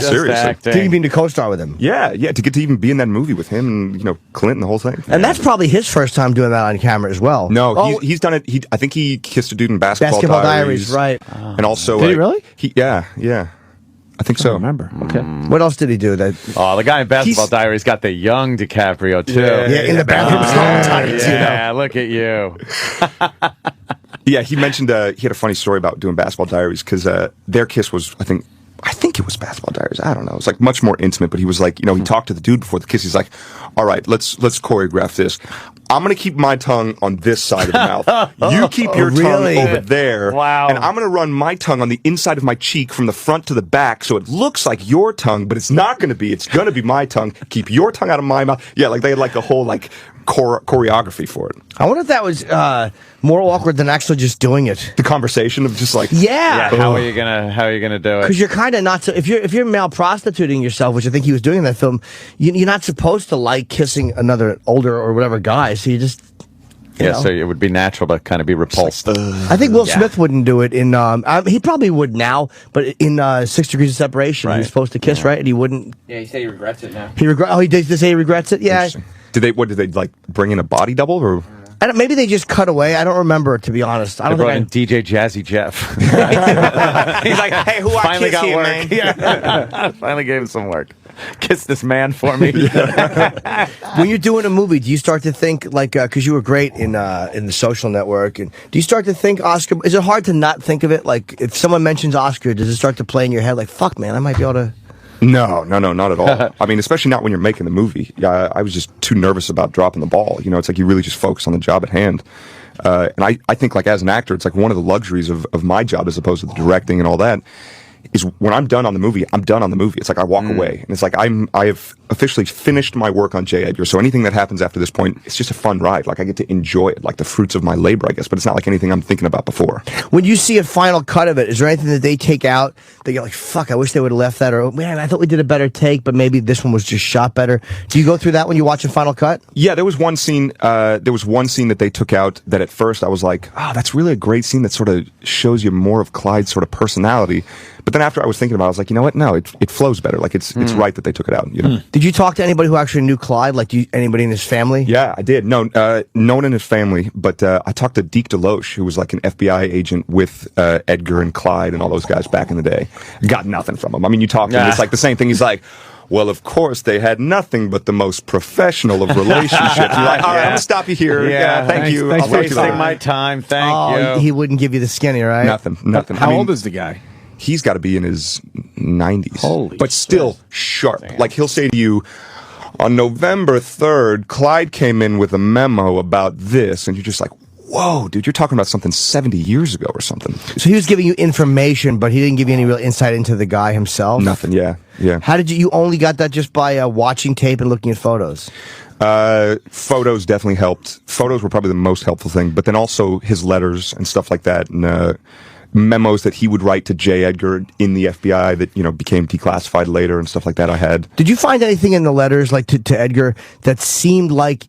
Seriously. Acting. Didn't you mean to co-star with him? Yeah, to get to even be in that movie with him and, you know, Clinton, the whole thing. And that's probably his first time doing that on camera as well. No, he's done it. I think he kissed a dude in Basketball Diaries, right. And also... Did he really? Yeah. I think so. I remember. Okay. What else did he do? That Oh, the guy in Basketball Diaries got the young DiCaprio, too. Yeah, in the bathroom sometimes, Yeah, look at you. Yeah, he mentioned he had a funny story about doing Basketball Diaries because their kiss was, I think it was Basketball Diaries. I don't know. It was like much more intimate, but he was like, you know, he talked to the dude before the kiss. He's like, all right, let's choreograph this. I'm going to keep my tongue on this side of the mouth. You keep your tongue over there. Wow. And I'm going to run my tongue on the inside of my cheek from the front to the back so it looks like your tongue, but it's not going to be. It's going to be my tongue. Keep your tongue out of my mouth. Yeah, like they had like a whole like choreography for it. I wonder if that was more awkward than actually just doing it. The conversation of just like... Yeah. How are you gonna do it? Because you're kind of not so, if you're male prostituting yourself, which I think he was doing in that film, you're not supposed to like kissing another older or whatever guy. So you just you know. So it would be natural to kind of be repulsed. I think Will Smith wouldn't do it in. He probably would now, but in 6 Degrees of Separation, he was supposed to kiss, right? And he wouldn't. Yeah, he said he regrets it now. He did say he regrets it. Yeah. Did they like bring in a body double or? Maybe they just cut away. I don't remember, to be honest. I don't brought in think DJ Jazzy Jeff. He's like, hey, who Finally I kiss got here, work. man? Yeah. Finally gave him some work. Kiss this man for me. When you're doing a movie, do you start to think like because you were great in The Social Network, and do you start to think Oscar? Is it hard to not think of it? Like if someone mentions Oscar, does it start to play in your head? Like fuck, man, I might be able to. No, not at all. I mean, especially not when you're making the movie. I was just too nervous about dropping the ball. You know, it's like you really just focus on the job at hand. And I think like as an actor, it's like one of the luxuries of my job as opposed to the directing and all that is when I'm done on the movie, I'm done on the movie. It's like I walk away and it's like I have officially finished my work on J. Edgar. So anything that happens after this point, it's just a fun ride. Like I get to enjoy it, like the fruits of my labor, I guess, but it's not like anything I'm thinking about before. When you see a final cut of it, is there anything that they take out that you're like, fuck, I wish they would have left that, or man, I thought we did a better take, but maybe this one was just shot better. Do you go through that when you watch a final cut? Yeah, there was one scene that they took out that at first I was like, that's really a great scene that sort of shows you more of Clyde's sort of personality. But then after I was thinking about it, I was like, you know what? No, it flows better. Like it's right that they took it out. You know? Did you talk to anybody who actually knew Clyde? Like anybody in his family? Yeah, I did. No one in his family, but I talked to Deke DeLoach, who was like an FBI agent with Edgar and Clyde and all those guys back in the day. Got nothing from him. I mean, you talk to him, it's like the same thing. He's like, well, of course, they had nothing but the most professional of relationships. You're like, all right, I'm going to stop you here. Yeah, thank you. Thanks I'll for talk to you wasting later. my time. Thank you. He wouldn't give you the skinny, right? Nothing. How old is the guy? He's got to be in his 90s. Holy but still sharp. Damn. Like he'll say to you, on November 3rd, Clyde came in with a memo about this, and you're just like, whoa, dude, you're talking about something 70 years ago or something. So he was giving you information, but he didn't give you any real insight into the guy himself? Nothing, yeah. How did you only got that just by watching tape and looking at photos? Photos definitely helped. Photos were probably the most helpful thing, but then also his letters and stuff like that, and memos that he would write to J. Edgar in the FBI that, you know, became declassified later and stuff like that I had. Did you find anything in the letters, like to Edgar, that seemed like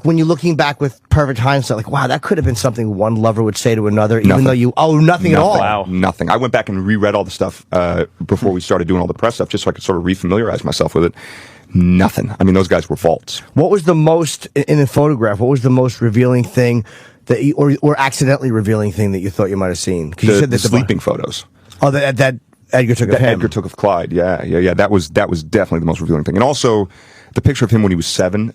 when you're looking back with perfect hindsight, like, wow, that could have been something one lover would say to another, even though nothing at all? Wow. Nothing. I went back and reread all the stuff before we started doing all the press stuff, just so I could sort of refamiliarize myself with it. nothing. I mean, those guys were vaults. What was the most, in the photograph, what was the most revealing thing that you, or accidentally revealing thing that you thought you might have seen? Because you said that the sleeping photos. Oh, that Edgar took of him. Edgar took of Clyde. Yeah. That was definitely the most revealing thing. And also, the picture of him when he was 7.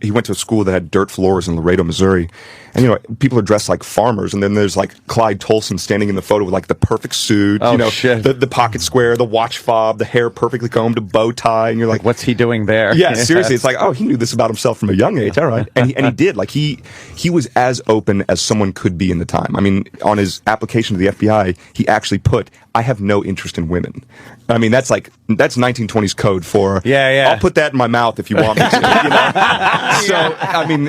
He went to a school that had dirt floors in Laredo, Missouri, and you know people are dressed like farmers. And then there's like Clyde Tolson standing in the photo with like the perfect suit, oh, you know, shit. the pocket square, the watch fob, the hair perfectly combed, a bow tie, and you're like, what's he doing there? Yeah, seriously, it's like, oh, he knew this about himself from a young age. All right, and he did. Like he was as open as someone could be in the time. I mean, on his application to the FBI, he actually put, "I have no interest in women." I mean, that's 1920s code for, yeah. I'll put that in my mouth if you want me to. You know? So, I mean,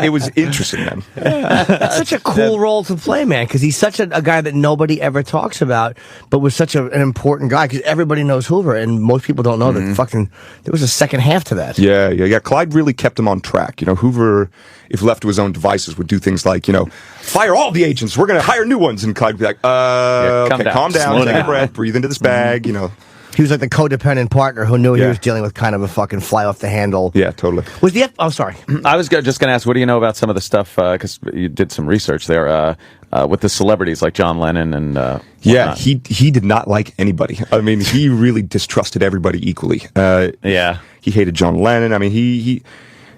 it was interesting, man. It's such a cool role to play, man, because he's such a guy that nobody ever talks about, but was such an important guy, because everybody knows Hoover, and most people don't know that there was a second half to that. Yeah. Clyde really kept him on track. You know, Hoover, if left to his own devices, would do things like, you know, fire all the agents, we're going to hire new ones, and Clyde would be like, okay, calm down, take a breath, breathe into this bag, you know. He was like the codependent partner who knew he was dealing with kind of a fucking fly off the handle. Yeah, totally. Was the oh, sorry. I was just going to ask, what do you know about some of the stuff, because you did some research there, with the celebrities like John Lennon and yeah, he did not like anybody. I mean, he really distrusted everybody equally. He hated John Lennon. I mean,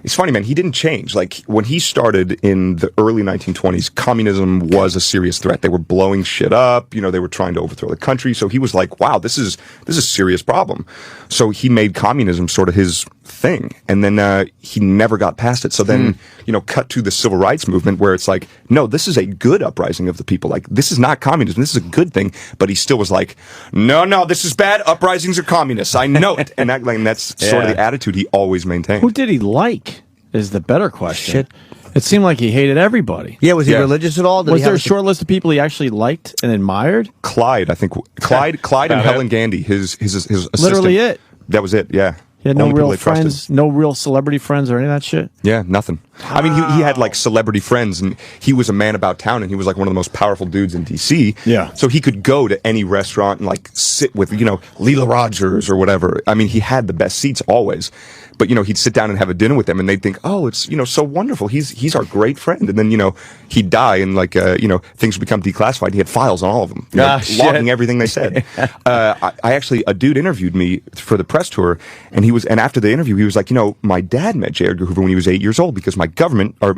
it's funny, man, he didn't change. Like, when he started in the early 1920s, communism was a serious threat. They were blowing shit up, you know, they were trying to overthrow the country. So he was like, wow, this is a serious problem. So he made communism sort of his thing. And then he never got past it. So then, you know, cut to the civil rights movement where it's like, no, this is a good uprising of the people. Like, this is not communism. This is a good thing. But he still was like, no, this is bad. Uprisings are communists. I know it. And that's sort of the attitude he always maintained. Who did he like is the better question. Shit. It seemed like he hated everybody. Yeah, was he religious at all? Was there a short list of people he actually liked and admired? Clyde, I think. Clyde and Helen Gandy, his assistant. Literally it. That was it, yeah. He had no real friends, no real celebrity friends or any of that shit? Yeah, nothing. I mean, he had like celebrity friends, and he was a man about town, and he was like one of the most powerful dudes in D.C. Yeah. So he could go to any restaurant and like sit with, you know, Leela Rogers or whatever. I mean, he had the best seats always. But, you know, he'd sit down and have a dinner with them, and they'd think, oh, it's, you know, so wonderful. He's our great friend. And then, you know, he'd die, and like, you know, things would become declassified. He had files on all of them, you know, logging everything they said. I actually, a dude interviewed me for the press tour, and after the interview, he was like, you know, my dad met J. Edgar Hoover when he was 8 years old, because my government, or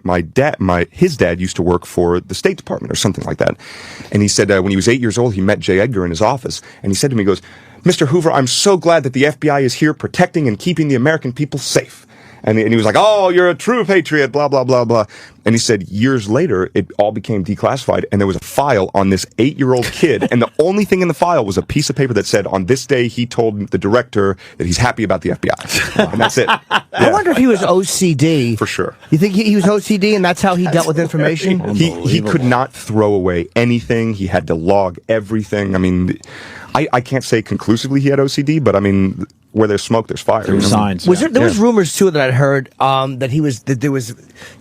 his dad used to work for the State Department or something like that. And he said when he was 8 years old, he met J. Edgar in his office, and he said to me, he goes, Mr. Hoover, I'm so glad that the FBI is here protecting and keeping the American people safe. And he was like, oh, you're a true patriot, blah, blah, blah, blah. And he said years later, it all became declassified, and there was a file on this 8-year-old kid, and the only thing in the file was a piece of paper that said, on this day, he told the director that he's happy about the FBI. And that's it. Yeah. I wonder if he was OCD. For sure. You think he was OCD, and that's how he dealt with information? He could not throw away anything. He had to log everything. I mean, I can't say conclusively he had OCD, but I mean, where there's smoke, there's fire. There were signs. Was there was rumors too that I'd heard that he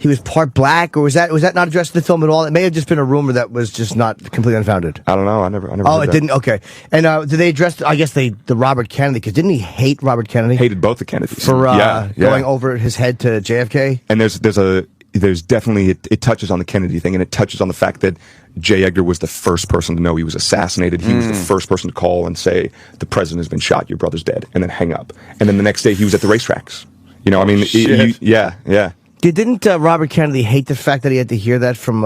was part black, or was that not addressed in the film at all? It may have just been a rumor that was just not completely unfounded. I don't know. I never. Oh, it didn't. Okay. And did they address? I guess the Robert Kennedy, because didn't he hate Robert Kennedy? Hated both the Kennedys for going over his head to JFK. And there's definitely it touches on the Kennedy thing, and it touches on the fact that J. Edgar was the first person to know he was assassinated. He was the first person to call and say, the president has been shot, your brother's dead, and then hang up. And then the next day he was at the racetracks. You know, I mean, yeah. Didn't Robert Kennedy hate the fact that he had to hear that from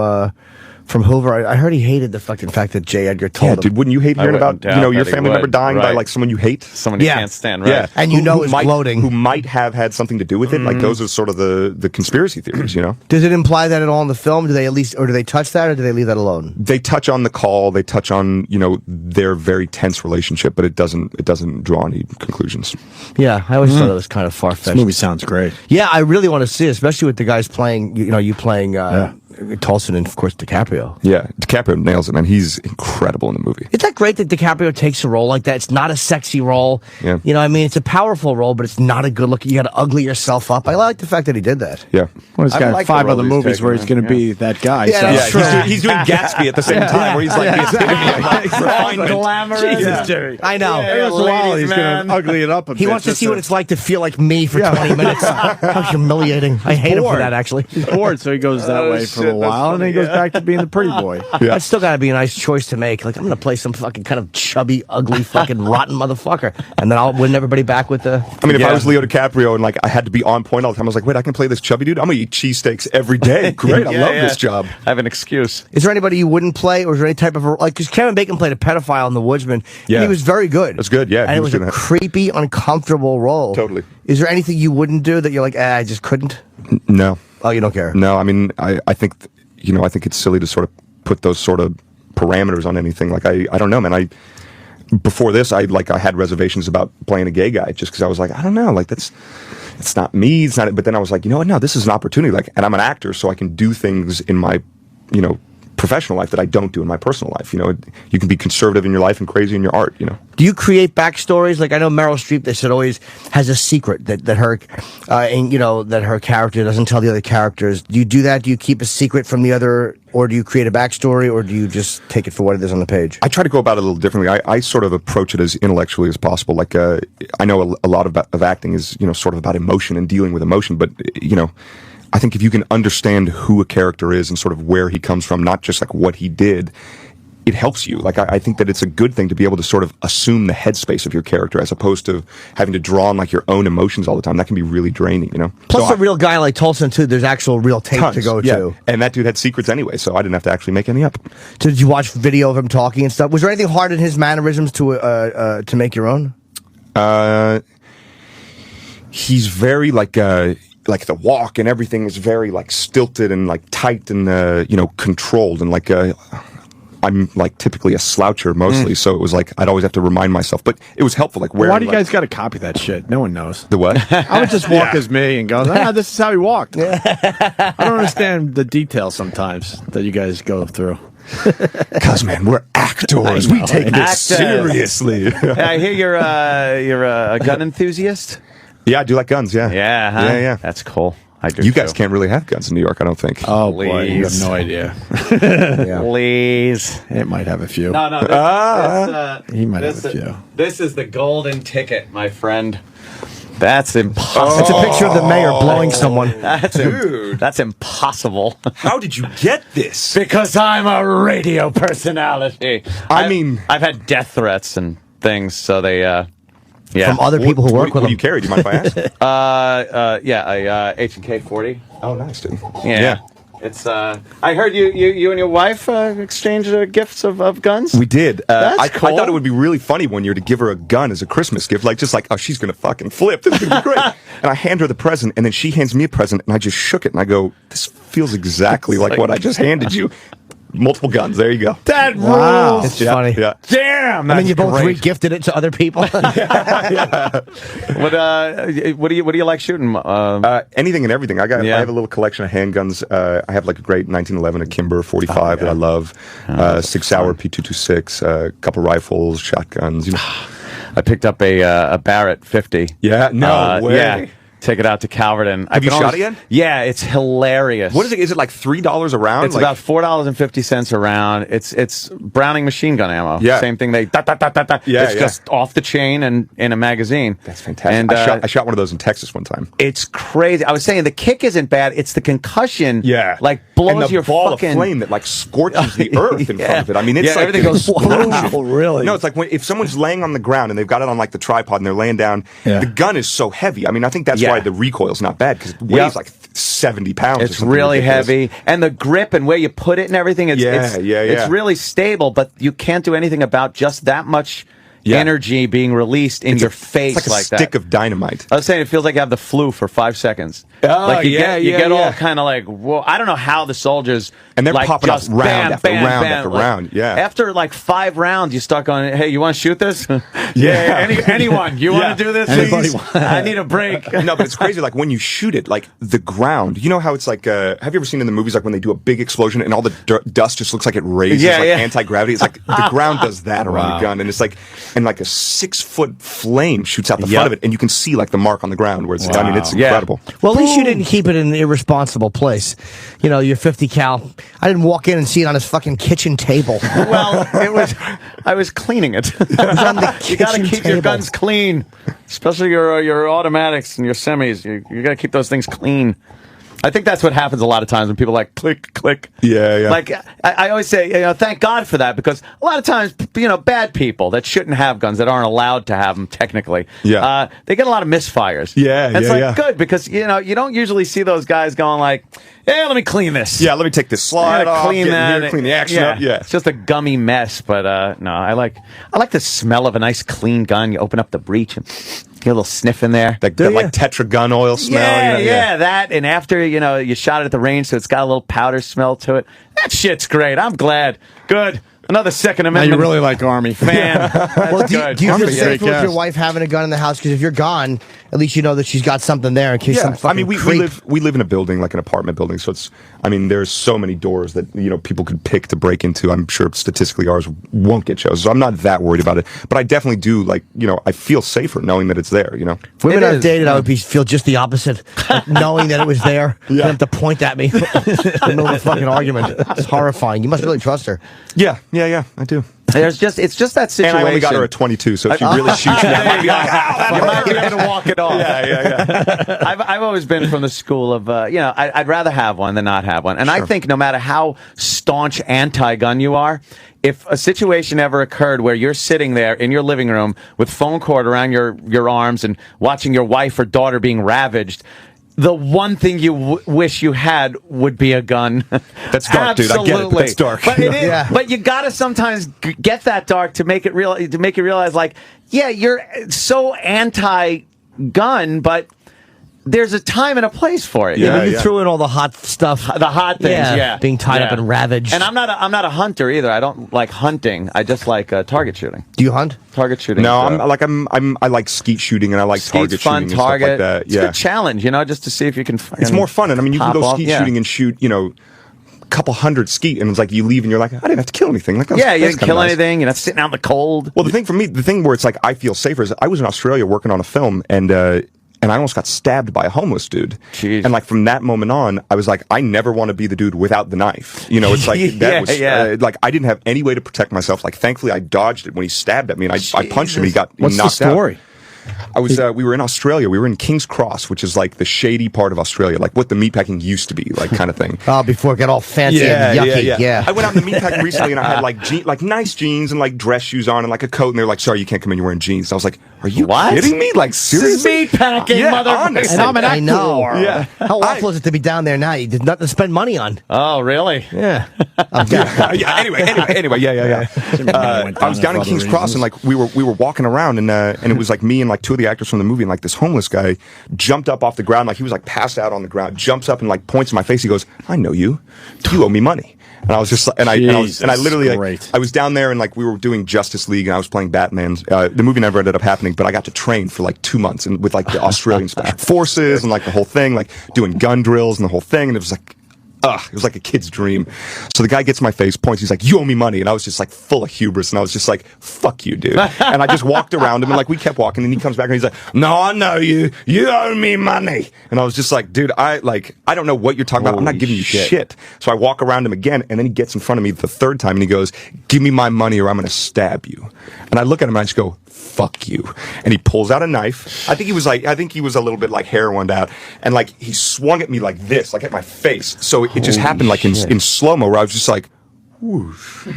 Hoover? I heard he hated the fucking fact that J. Edgar told him. Dude, wouldn't you hate hearing about, you know, your family member dying by like someone you hate? Someone you can't stand, right? Yeah. And you know is gloating. Who might have had something to do with it. Like, those are sort of the conspiracy theories, you know? Does it imply that at all in the film? Do they do they touch that, or do they leave that alone? They touch on the call. They touch on, you know, their very tense relationship, but it doesn't draw any conclusions. Yeah, I always thought it was kind of far-fetched. This movie sounds great. Yeah, I really want to see it, especially with the guys playing, you playing Tolson and, of course, DiCaprio. Yeah, DiCaprio nails it, man. He's incredible in the movie. Isn't that great that DiCaprio takes a role like that? It's not a sexy role. Yeah. You know, I mean, it's a powerful role, but it's not a good look. You got to ugly yourself up. I like the fact that he did that. Yeah. Well, he's I got like 5 the role other he's movies taking, where he's going to be that guy. Yeah, so. that's true. He's doing Gatsby at the same time, where he's like the epitome of refinement. Glamorous. Jesus, I know. Every once in a while, ladies, he's going man. to ugly it up a bit. He wants to just see what it's like to feel like me for 20 minutes. How humiliating. I hate him for bored. that, actually. He's bored, so he goes that way for a shit, while, that's and then he funny, goes back to being the pretty boy. Yeah. That's still got to be a nice choice to make. Like, I'm going to play some fucking kind of chubby, ugly, fucking rotten motherfucker. And then I'll win everybody back with the... I mean, if I Yeah. was Leo DiCaprio and like I had to be on point all the time, I was like, wait, I can play this chubby dude? I'm gonna eat cheesesteaks every day. Great, I love this job. I have an excuse. Is there anybody you wouldn't play, or is there any type of... Like, because Kevin Bacon played a pedophile in The Woodsman, Yeah. and he was very good. That's good, yeah, And he it was was a good at that. creepy, uncomfortable role. Totally. Is there anything you wouldn't do that you're like, I just couldn't? No. Oh, you don't care? No, I mean, I think, I think it's silly to sort of put those sort of parameters on anything. Like, I don't know, man. Before this, I had reservations about playing a gay guy just because I was like, I don't know, like it's not me, it's not. But then I was like, you know what? No, this is an opportunity. Like, and I'm an actor, so I can do things in my, professional life that I don't do in my personal life. You can be conservative in your life and crazy in your art. Do you create backstories? Like, I know Meryl Streep, they said, always has a secret that her, that her character doesn't tell the other characters. Do you do that? Do you keep a secret from the other, or do you create a backstory, or do you just take it for what it is on the page? I try to go about it a little differently. I sort of approach it as intellectually as possible. Like, I know a lot of acting is, sort of about emotion and dealing with emotion, but, I think if you can understand who a character is and sort of where he comes from, not just like what he did, it helps you. Like, I think that it's a good thing to be able to sort of assume the headspace of your character as opposed to having to draw on like your own emotions all the time. That can be really draining, Plus, So a real guy like Tolson, too, there's actual real tape tons, to go yeah. to. And that dude had secrets anyway, so I didn't have to actually make any up. So did you watch video of him talking and stuff? Was there anything hard in his mannerisms to make your own? He's very like the walk and everything is very like stilted and like tight and controlled, and like I'm like typically a sloucher mostly, so it was like I'd always have to remind myself, but it was helpful. Like, Why do you guys got to copy that shit? No one knows. the what? I would just walk as me and go, this is how he walked. I don't understand the details sometimes that you guys go through. Because man, we're actors. We take this Actors. seriously. I hear you're a gun enthusiast. Yeah, I do like guns. Yeah, Yeah, huh? yeah. That's cool. I do. You guys too. can't really have guns in New York, I don't think. Oh, boy. You have Please. no idea. Please. It might have a few. No. He might have a few. This is the golden ticket, my friend. That's impossible. It's a picture of the mayor blowing someone. That's impossible. How did you get this? Because I'm a radio personality. I've had death threats and things, so they, yeah. From other people who work with What do him. you carry? Do you mind if I ask? Yeah, a H&K 40. Oh, nice, dude. Yeah. It's I heard you and your wife exchanged gifts of guns. We did. That's I cool. thought it would be really funny one year to give her a gun as a Christmas gift, oh, she's gonna fucking flip. This is gonna be great. And I hand her the present, and then she hands me a present, and I just shook it, and I go, "This feels exactly like what I just handed you." Multiple guns. There you go. That Wow. rules. It's funny. Yeah. Damn. I mean, you both great. regifted it to other people. What do you like shooting? Anything and everything. I Yeah. have a little collection of handguns. I have like a great 1911 a Kimber 45 that I love. 6 hour P226, a couple rifles, shotguns. I picked up a Barrett 50. Yeah, no way. Yeah. Take it out to Calverton. Have you shot it yet? Yeah, it's hilarious. What is it? Is it like $3 a round? It's about $4.50 a round. It's Browning machine gun ammo. Yeah. Same thing. It's just off the chain and in a magazine. That's fantastic. And I shot one of those in Texas one time. it's crazy. I was saying the kick isn't bad. It's the concussion. Yeah, like blows and the your ball fucking of flame that like scorches the earth in front of it. I mean, it's Yeah, like everything goes Wow, really? No, it's like if someone's laying on the ground and they've got it on like the tripod and they're laying down, Yeah. the gun is so heavy. I mean, I think that's Yeah. why the recoil's not bad because it weighs Yep. like 70 pounds. or It's something really ridiculous. heavy, and the grip and where you put it and everything. It's Yeah. it's really stable, but you can't do anything about just that much. energy being released in your face it's like a that. stick of dynamite. I was saying it feels like you have the flu for 5 seconds. Oh, like you yeah, get all kind of like, whoa, I don't know how the soldiers and they're like, popping up just round bam, after bam, round bam, after like, round. Yeah. After like 5 rounds, you start going, hey, you want to shoot this? Anyone? You want to do this? Anybody Please? I need a break. No, but it's crazy. Like when you shoot it, like the ground. You know how it's like? Have you ever seen in the movies like when they do a big explosion and all the dust just looks like it raises like anti-gravity? It's like the ground does that around the gun, and it's like and like a 6-foot flame shoots out the front of it, and you can see like the mark on the ground where it's. I mean, it's incredible. Well, at least you didn't keep it in an irresponsible place. You know, your 50 cal. I didn't walk in and see it on his fucking kitchen table. Well, I was cleaning it. It was on the You got to kitchen keep your table. guns clean, especially your automatics and your semis. You got to keep those things clean. I think that's what happens a lot of times when people like click, click. Yeah. Like I always say, thank God for that, because a lot of times, bad people that shouldn't have guns, that aren't allowed to have them technically, they get a lot of misfires. Yeah, it's good because you don't usually see those guys going like, hey, let me clean this. Yeah, let me take this slide off, clean that, clean the action up. Yeah, it's just a gummy mess. But no, I like the smell of a nice clean gun. You open up the breech and get a little sniff in there. That like Tetra gun oil smell. Yeah, that. And after you shot it at the range, so it's got a little powder smell to it. That shit's great. I'm glad. Good. Another Second Amendment. Now you really like Army. Fan. Well, do you feel Army's safer great with your guest. wife having a gun in the house? Because if you're gone, at least you know that she's got something there in case some fucking I mean, we creep. live in a building, like an apartment building, so it's. I mean, there's so many doors that people could pick to break into. I'm sure statistically ours won't get chosen, so I'm not that worried about it. But I definitely do I feel safer knowing that it's there. If women I've dated, I would feel just the opposite, like knowing that it was there. You have to point at me in the middle of a fucking argument. It's horrifying. You must really trust her. Yeah, I do. It's just that situation. And I only got her at 22, so if she really shoots me, I might be like, you might be able to walk it off. Yeah. I've always been from the school of, I'd rather have one than not have one. And I think no matter how staunch anti-gun you are, if a situation ever occurred where you're sitting there in your living room with phone cord around your arms and watching your wife or daughter being ravaged, the one thing you wish you had would be a gun. That's dark, dude. I get it, but that's dark. But it is. But you gotta sometimes get that dark to make it real. To make you realize, like, you're so anti-gun, but there's a time and a place for it. Yeah, you threw in all the hot stuff, the hot things. being tied up and ravaged. And I'm not a hunter either. I don't like hunting. I just like target shooting. Do you hunt? Target shooting. No, I like skeet shooting and I like target fun, shooting target. and stuff like that. It's a good challenge, just to see if you can. It's more fun, and I mean, you can go off. skeet shooting and shoot, a couple hundred skeet, and it's like you leave and you're like, I didn't have to kill anything. Like, you didn't kill anything. You're not sitting out in the cold. Well, the thing for me, the thing where it's like I feel safer is I was in Australia working on a film, and I almost got stabbed by a homeless dude. Jeez. And like from that moment on, I was like, I never want to be the dude without the knife. It's like that was like I didn't have any way to protect myself. Like thankfully, I dodged it when he stabbed at me, and I punched him. He got What's knocked the story? out. We were in Australia. We were in King's Cross, which is like the shady part of Australia, like what the meatpacking used to be, like kind of thing. Oh, before it got all fancy and yucky. Yeah. I went out in the meatpacking recently, and I had like nice jeans and like dress shoes on and like a coat, and they're like, "Sorry, you can't come in. You're wearing jeans." And I was like, "Are you kidding me? Like seriously?" Meatpacking, honestly. And I'm an actor. I know. Yeah. How awful is it to be down there now? You did nothing to spend money on. Oh, really? Yeah. Anyway. I was down in King's Cross, and like we were walking around, and it was like me and like two of the actors from the movie, and like this homeless guy jumped up off the ground, like he was like passed out on the ground, jumps up and like points in my face. He goes, "I know you. You owe me money." And I was just, and I literally, like, I was down there and like we were doing Justice League and I was playing Batman. The movie never ended up happening, but I got to train for like 2 months and with like the Australian Special Forces and like the whole thing, like doing gun drills and the whole thing. And it was like, it was like a kid's dream. So the guy gets in my face, points, he's like, "You owe me money." And I was just like full of hubris. And I was just like, "Fuck you, dude." And I just walked around him and like we kept walking. And he comes back and he's like, "No, I know you. You owe me money." And I was just like, "Dude, I don't know what you're talking about. I'm not giving you shit." So I walk around him again, and then he gets in front of me the third time and he goes, "Give me my money or I'm going to stab you." And I look at him and I just go, "Fuck you." And he pulls out a knife. I think he was a little bit like heroined out. And like he swung at me like this, like at my face. So it just happened like in slow-mo where I was just like, whoosh. So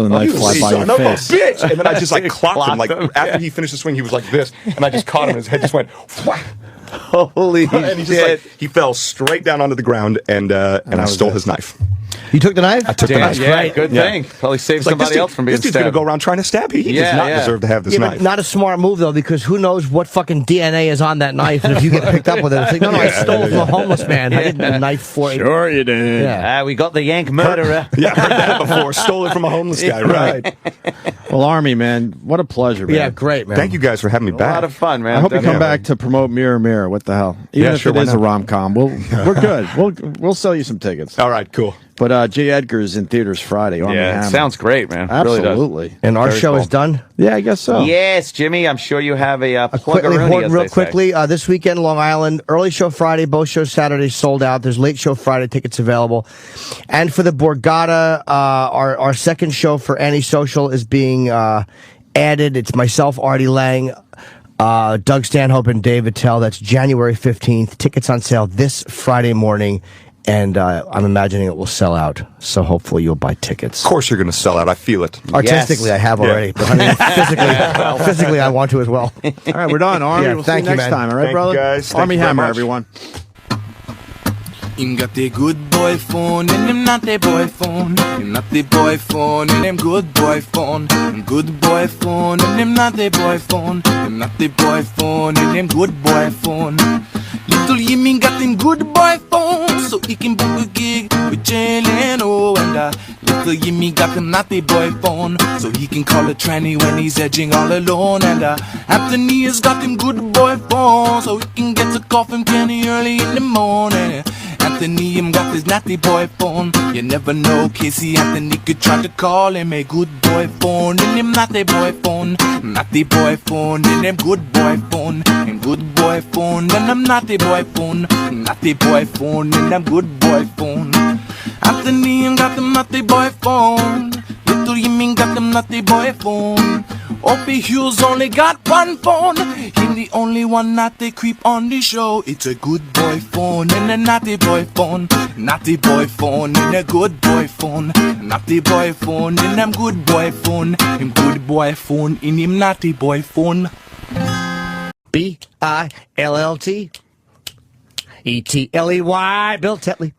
the knife flies by your Son of a face. bitch! And then I just like clocked him. Like after he finished the swing, he was like this, and I just caught him. And his head just went. Whack. Holy And he just shit! he fell straight down onto the ground, and I stole his knife. You took the knife? I took the knife. Yeah, good thing. Probably saved somebody else from being This dude's stabbed. going to go around trying to stab you. He does not deserve to have this knife. But not a smart move, though, because who knows what fucking DNA is on that knife, and if you get picked up with it, it's like, no, I stole it from a homeless man. I didn't a knife for it. Sure you did. Yeah. We got the Yank murderer. Yeah, I've heard that before. Stole it from a homeless guy. Right. Well, Armie, man, what a pleasure, man. Yeah, great, man. Thank you guys for having me A back. lot of fun, man. I hope you come Definitely. back to promote Mirror Mirror. What the hell? Even if sure, it why is a not? rom-com, we're good. We'll sell you some tickets. All right, cool. But J. Edgar's in theaters Friday. Armie Yeah, Hammer. it sounds great, man. Really does. Absolutely. And our Very show cool. is done? Yeah, I guess so. Yes, Jimmy, I'm sure you have a Quickly, plug-a-rooney, as real they say. quickly, this weekend, Long Island, early show Friday, both shows Saturday sold out. There's late show Friday, tickets available. And for the Borgata, our second show for Antisocial is being added. It's myself, Artie Lang, Doug Stanhope, and Dave Attell. That's January 15th. Tickets on sale this Friday morning. And I'm imagining it will sell out. So hopefully you'll buy tickets. Of course you're going to sell out. I feel it. Artistically, Yes. I have already. But I mean, physically, I want to as well. All right, we're done. Armie, Yeah, we'll see you thank you, next man. time. All right, Thank you, brother? guys. Thank Armie you very Hammer, much. everyone. Him got the good boy phone and him not the boy phone. Him not the boy phone and him good boy phone. Him good boy phone and him not the boy phone. Him not the boy phone and him good boy phone. Little Yimmy got him good boy phone, so he can book a gig with Jalen O. And little Yimmy got him not the boy phone, so he can call a tranny when he's edging all alone. And Anthony has got him good boy phone, so he can get a call from Kenny early in the morning. Anthony him got his natty boy phone. You never know, Casey Anthony could try to call him a good boy phone. And him natty boy phone, natty boy phone. And him good boy phone, and good boy phone. And I'm natty boy phone, natty boy phone. And I'm good boy phone. Anthony him got him natty boy phone. Little Yimmy got him natty boy phone. Opie Hughes only got one phone. Him the only one not they creep on the show. It's a good boy phone and a naughty boy phone. Naughty boy phone and a good boy phone. Naughty boy phone and I'm good boy phone. Him good boy phone in him naughty boy phone. BILLT ETLEY, Bill Tetley.